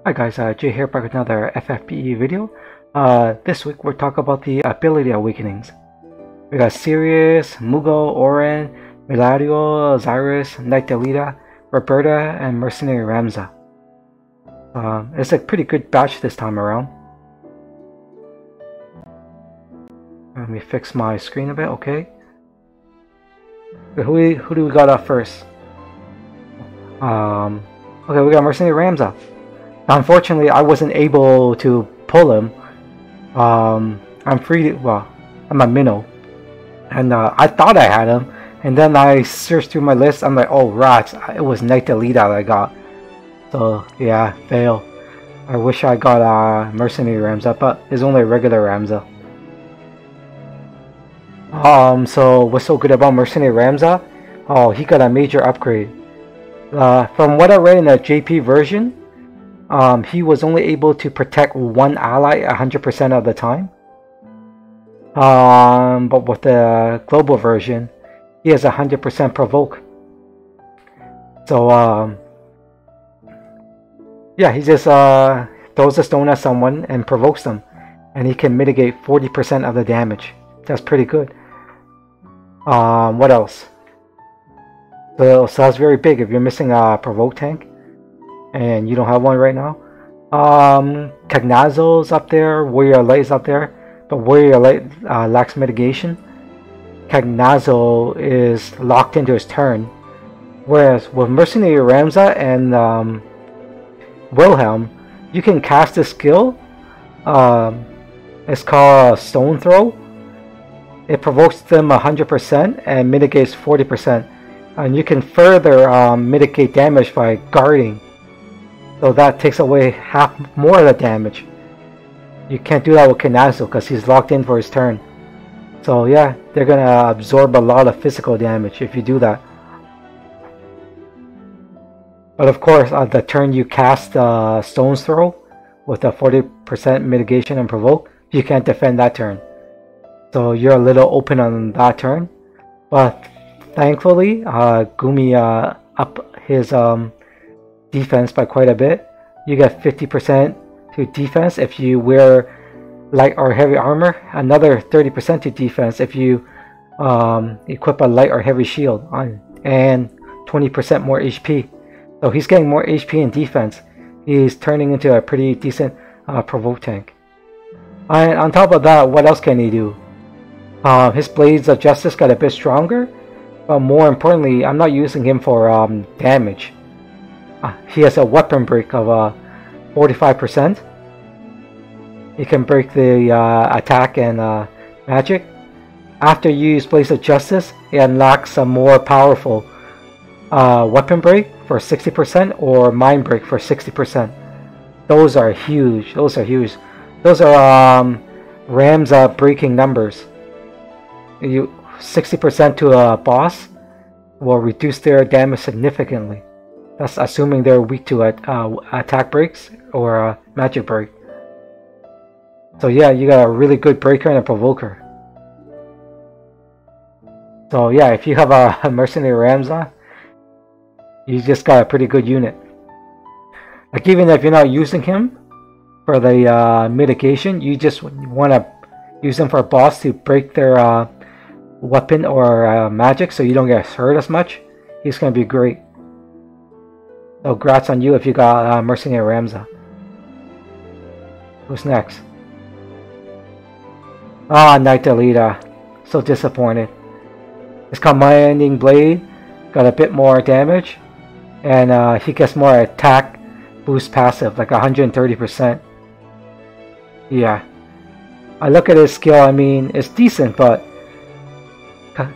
Hi guys, Jay here back with another FFBE video. This week we're talking about the ability awakenings. We got Cyrus, Mughal, Orran, Milario, Cyrus, Knight Delita, Roberta, and Mercenary Ramza. It's a pretty good batch this time around. Let me fix my screen a bit, okay. Who do we got up first? Okay, we got Mercenary Ramza. Unfortunately, I wasn't able to pull him. I'm free to, well, I'm a minnow. And I thought I had him. And then I searched through my list. I'm like, oh, rats. It was Knight Delita that I got. So, yeah, fail. I wish I got Mercenary Ramza, but it's only a regular Ramza. So what's so good about Mercenary Ramza? Oh, he got a major upgrade. From what I read in the JP version, he was only able to protect one ally 100% of the time. But with the global version, he has 100% provoke. So yeah, he just throws a stone at someone and provokes them, and he can mitigate 40% of the damage. That's pretty good. What else? So that's very big. If you're missing a provoke tank and you don't have one right now, Cagnazo's up there, Warrior Light is up there, but Warrior Light lacks mitigation. Cagnazo is locked into his turn, whereas with Mercenary Ramza and Wilhelm, you can cast a skill. It's called Stone Throw. It provokes them 100% and mitigates 40%, and you can further mitigate damage by guarding. So that takes away half more of the damage. You can't do that with Cagnazo because he's locked in for his turn. So yeah, they're gonna absorb a lot of physical damage if you do that. But of course, on the turn you cast Stone's Throw with a 40% mitigation and provoke, you can't defend that turn. So you're a little open on that turn. But thankfully, Gumi up his defense by quite a bit. You get 50% to defense if you wear light or heavy armor, another 30% to defense if you equip a light or heavy shield on, and 20% more HP. So he's getting more HP and defense. He's turning into a pretty decent provoke tank. And on top of that, what else can he do? His Blades of Justice got a bit stronger, but more importantly, I'm not using him for damage. He has a weapon break of 45%. He can break the attack and magic. After you use Blades of Justice, it unlocks a more powerful weapon break for 60% or mind break for 60%. Those are huge. Those are huge. Those are Ramza breaking numbers. 60% to a boss will reduce their damage significantly. That's assuming they're weak to attack breaks or magic break. So yeah, you got a really good breaker and a provoker. So yeah, if you have a Mercenary Ramza, you just got a pretty good unit. Like even if you're not using him for the mitigation, you just want to use him for a boss to break their weapon or magic so you don't get hurt as much. He's going to be great. So congrats on you if you got Mercenary Ramza. Who's next? Knight Delita. So disappointed. His Commanding Blade got a bit more damage, and he gets more attack boost passive, like 130%. Yeah. I look at his skill, I mean, it's decent, but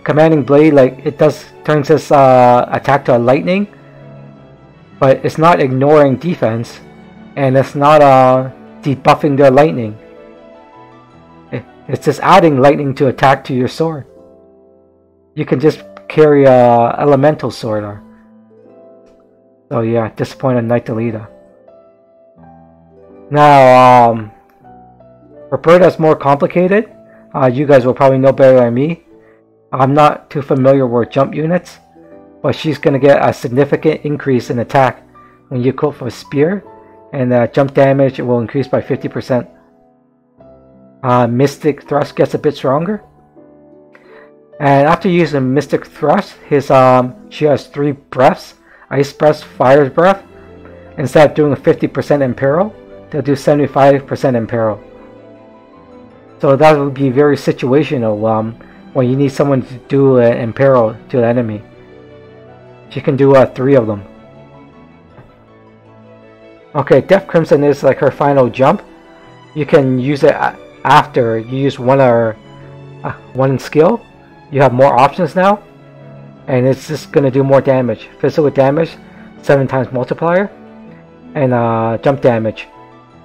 Commanding Blade, like, it does turns his attack to a lightning, but it's not ignoring defense, and it's not debuffing their lightning. It's just adding lightning to attack to your sword. You can just carry a elemental sword. So yeah, disappointed Knight Delita. Now, Roberta's more complicated. You guys will probably know better than me. I'm not too familiar with jump units, but she's going to get a significant increase in attack when you go for a spear, and jump damage will increase by 50%. Mystic Thrust gets a bit stronger. And after using Mystic Thrust, she has 3 breaths: Ice Breath, Fire Breath. Instead of doing 50% Imperil, they'll do 75% Imperil. So that would be very situational when you need someone to do an Imperil to the enemy. She can do 3 of them. Okay, Death Crimson is like her final jump. You can use it after you use one skill. You have more options now, and it's just going to do more damage. Physical damage, 7 times multiplier, and jump damage,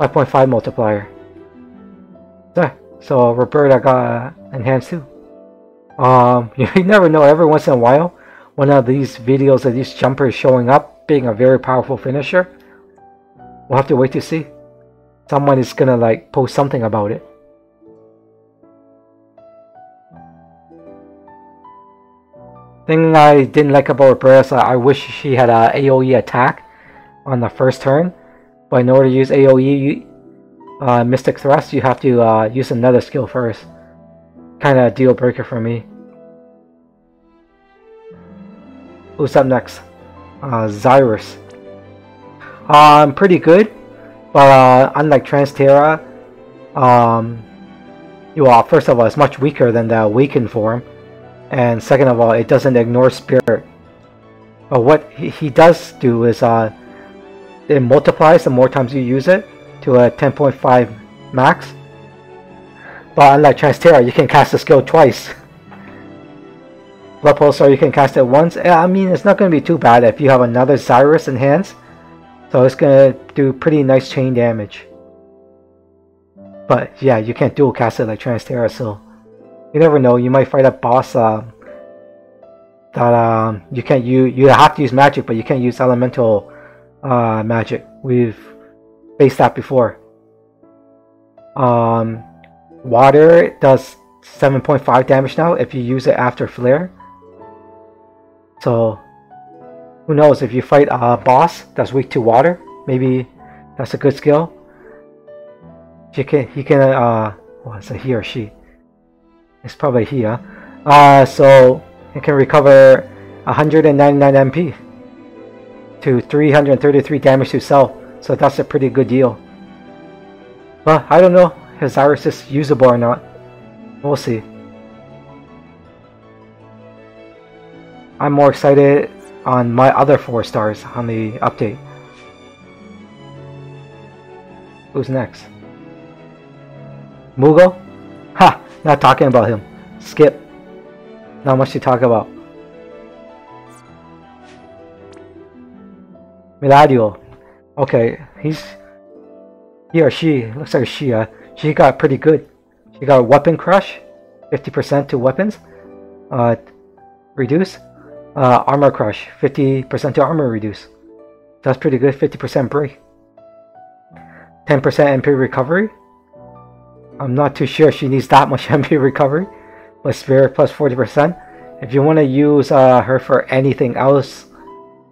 5.5 multiplier. So Roberta got enhanced too. You never know, every once in a while, one of these videos of these jumpers showing up being a very powerful finisher. We'll have to wait to see. Someone is going to like post something about it. Thing I didn't like about Roberta is I wish she had a AoE attack on the first turn, but in order to use AoE Mystic Thrust, you have to use another skill first. Kind of a deal breaker for me. Who's up next? Cyrus. Pretty good, but unlike Transtera, first of all, it's much weaker than the Awakened form. And second of all, it doesn't ignore Spirit. But what he does do is it multiplies the more times you use it to a 10.5 max. But unlike Transtera, you can cast the skill twice. Blood Pulsar, you can cast it once. I mean, it's not going to be too bad if you have another Cyrus in hands. So it's going to do pretty nice chain damage. But yeah, you can't dual cast it like Transtera, so you never know. You might fight a boss that you can't use. You have to use magic, but you can't use elemental magic. We've faced that before. Water does 7.5 damage now if you use it after Flare. So who knows, if you fight a boss that's weak to water, maybe that's a good skill. He can well, it's a he or she. It's probably he, huh? So it can recover 199 MP to 333 damage to self. So that's a pretty good deal. Well, I don't know if Cyrus is usable or not. We'll see. I'm more excited on my other 4 stars on the update. Who's next? Mugo? Ha! Not talking about him. Skip. Not much to talk about. Miladio. Okay, he or she, looks like she got pretty good. She got a Weapon Crush, 50% to weapons. Reduce. Armor Crush, 50% to armor reduce. That's pretty good, 50% break. 10% MP recovery. I'm not too sure she needs that much MP recovery, but Spirit plus 40%. If you want to use her for anything else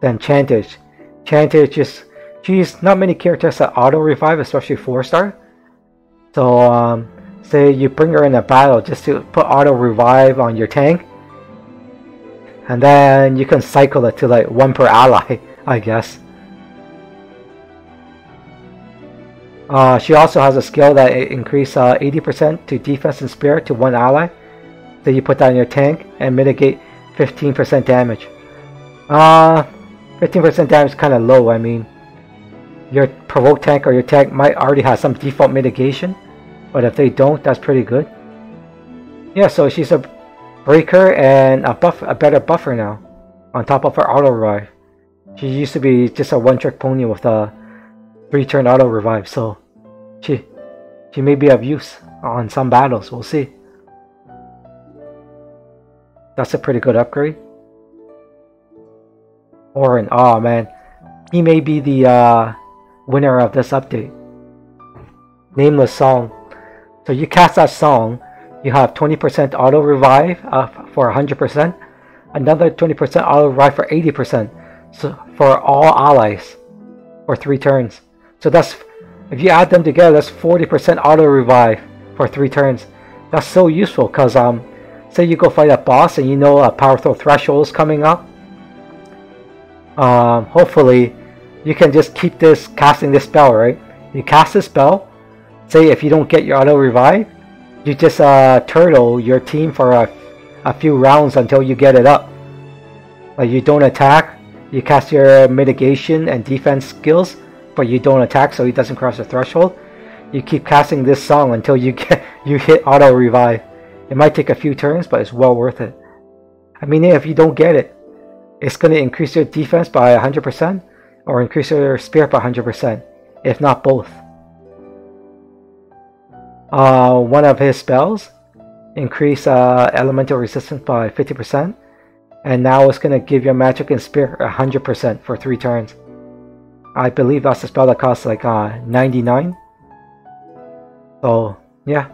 than Chantage. Chantage she's not many characters that auto revive, especially 4-star. So say you bring her in a battle just to put auto revive on your tank, and then you can cycle it to like 1 per ally, I guess. She also has a skill that increases 80% to defense and spirit to 1 ally. So you put that in your tank and mitigate 15% damage. 15% damage is kind of low. I mean, your Provoke tank or your tank might already have some default mitigation, but if they don't, that's pretty good. Yeah, so she's a breaker and a better buffer now, on top of her auto revive. She used to be just a one-trick pony with a 3-turn auto revive, so she may be of use on some battles. We'll see. That's a pretty good upgrade. Orran, oh man, he may be the winner of this update. Nameless Song. So you cast that song, you have 20% auto revive for 100%, another 20% auto revive for 80%, so for all allies for 3 turns. So that's, if you add them together, that's 40% auto revive for 3 turns. That's so useful because say you go fight a boss and you know a powerful threshold is coming up. Hopefully you can just keep this casting this spell, right? You cast this spell. Say if you don't get your auto revive, you just turtle your team for a few rounds until you get it up. Like you don't attack, you cast your mitigation and defense skills, but you don't attack so he doesn't cross the threshold. You keep casting this song until you hit auto revive. It might take a few turns, but it's well worth it. I mean, if you don't get it, it's going to increase your defense by 100% or increase your spirit by 100%, if not both. One of his spells increase elemental resistance by 50%, and now it's going to give your magic and spirit 100% for 3 turns. I believe that's the spell that costs like 99. So yeah,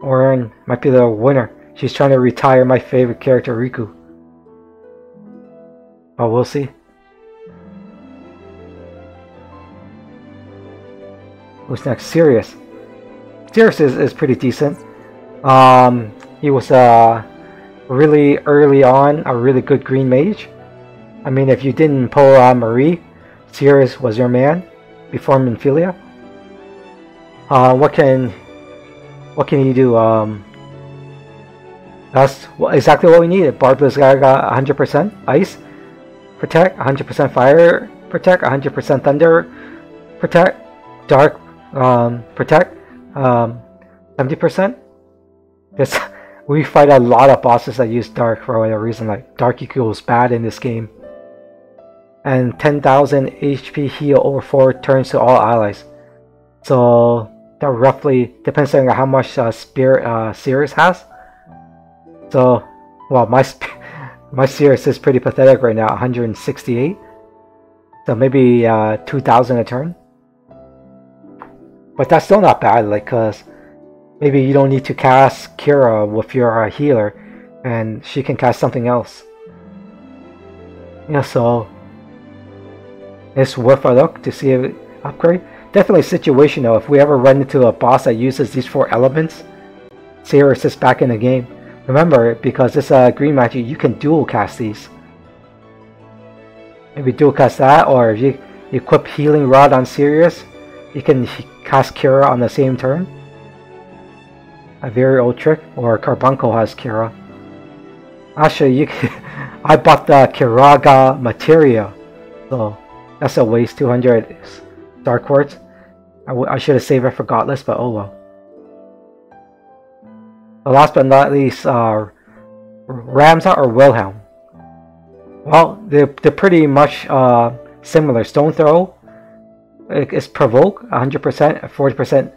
Orran might be the winner. She's trying to retire my favorite character, Riku. But we'll see. Who's next? Cyrus. Cyrus is pretty decent. He was really early on a really good green mage. I mean, if you didn't pull Marie, Cyrus was your man before Minfilia. What can you do? That's exactly what we needed. Barba's got 100% ice protect, 100% fire protect, 100% thunder protect, dark protect, 70%. Because we fight a lot of bosses that use dark for whatever reason. Like dark equals bad in this game. And 10,000 HP heal over 4 turns to all allies. So that roughly depends on how much spirit Cyrus has. So, well, my Cyrus is pretty pathetic right now, 168. So maybe 2,000 a turn. But that's still not bad, like, cause maybe you don't need to cast Kira with your healer, and she can cast something else. Yeah, so it's worth a look to see if it upgrade. Definitely situational. If we ever run into a boss that uses these 4 elements, Cyrus is back in the game. Remember, because this green magic, you can dual cast these. Maybe dual cast that, or if you equip Healing Rod on Cyrus, you can cast Kira on the same turn. A very old trick. Or Carbuncle has Kira. Actually, you can I bought the Kiraga Materia, so that's a waste. 200 Star Quartz. I should have saved it for Godless, but oh well. The last but not least, Ramza or Wilhelm. Well, they're pretty much similar. Stone Throw is Provoke, 100%, 40%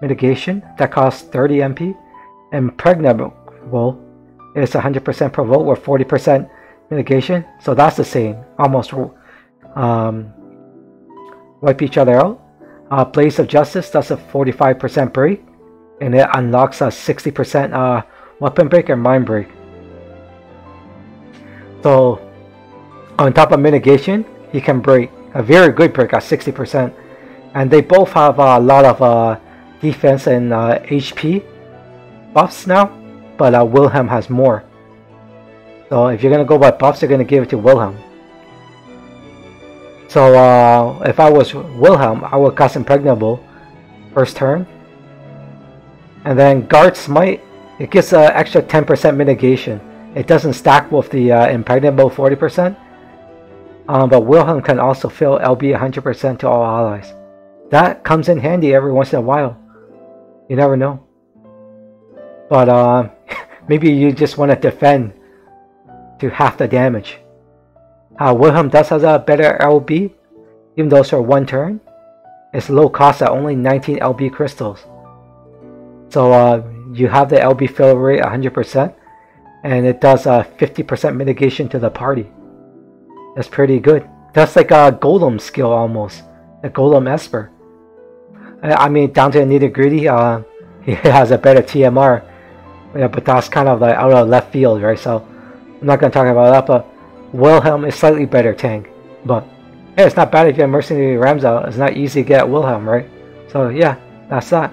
mitigation. That costs 30 MP. Impregnable is 100% Provoke with 40% mitigation. So that's the same. Almost wipe each other out. Blaze of Justice, that's a 45% break. And it unlocks a 60% weapon break and mind break. So on top of mitigation, he can break a very good break at 60%. And they both have a lot of defense and HP buffs now, but Wilhelm has more. So if you're gonna go by buffs, you're gonna give it to Wilhelm. So if I was Wilhelm, I would cast Impregnable first turn. And then Guard Smite, it gives an extra 10% mitigation. It doesn't stack with the Impregnable 40%. But Wilhelm can also fill LB 100% to all allies. That comes in handy every once in a while. You never know. But maybe you just want to defend to half the damage. Wilhelm does have a better LB, even though it's for 1 turn. It's low cost at only 19 LB crystals. So you have the LB fill rate 100%, and it does 50% mitigation to the party. That's pretty good. That's like a Golem skill almost, a Golem Esper. I mean, down to the nitty gritty, he has a better TMR, yeah, but that's kind of like out of left field, right? So I'm not gonna talk about that. But Wilhelm is slightly better tank, but yeah, it's not bad if you have Mercenary Ramza. It's not easy to get Wilhelm, right? So yeah, that's that.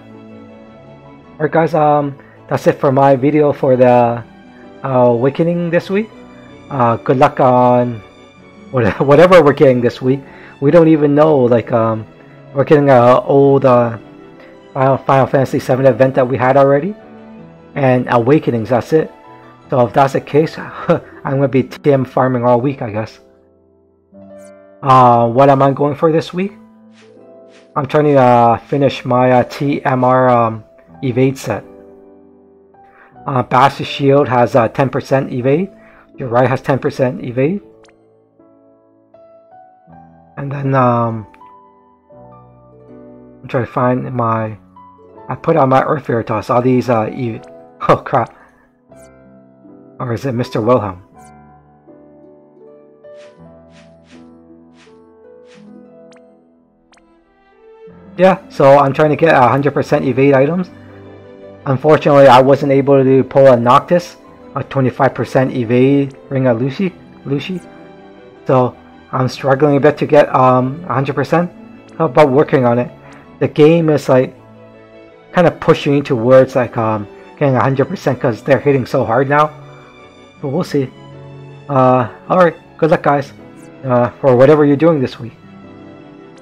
Alright guys, that's it for my video for the Awakening this week. Good luck on whatever we're getting this week. We don't even know, like, we're getting an old Final Fantasy VII event that we had already. And Awakenings, that's it. So if that's the case, I'm going to be TM farming all week, I guess. What am I going for this week? I'm trying to finish my TMR evade set. Bast's Shield has 10% evade. Your right has 10% evade. And then I'm trying to find my... I put on my Earth Veritas all these oh crap. Or is it Mr. Wilhelm? Yeah, so I'm trying to get 100% evade items. Unfortunately, I wasn't able to pull a Noctis, a 25% evade ring of Lucy. So I'm struggling a bit to get 100%. But working on it. The game is like kind of pushing me towards like getting 100% because they're hitting so hard now. But we'll see. Alright, good luck guys for whatever you're doing this week.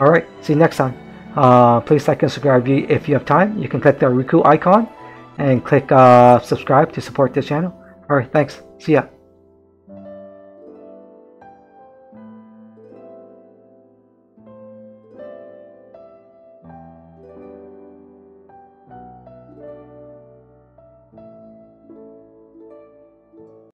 Alright, see you next time. Please like and subscribe if you have time. You can click the Riku icon and click subscribe to support this channel. Alright, thanks. See ya.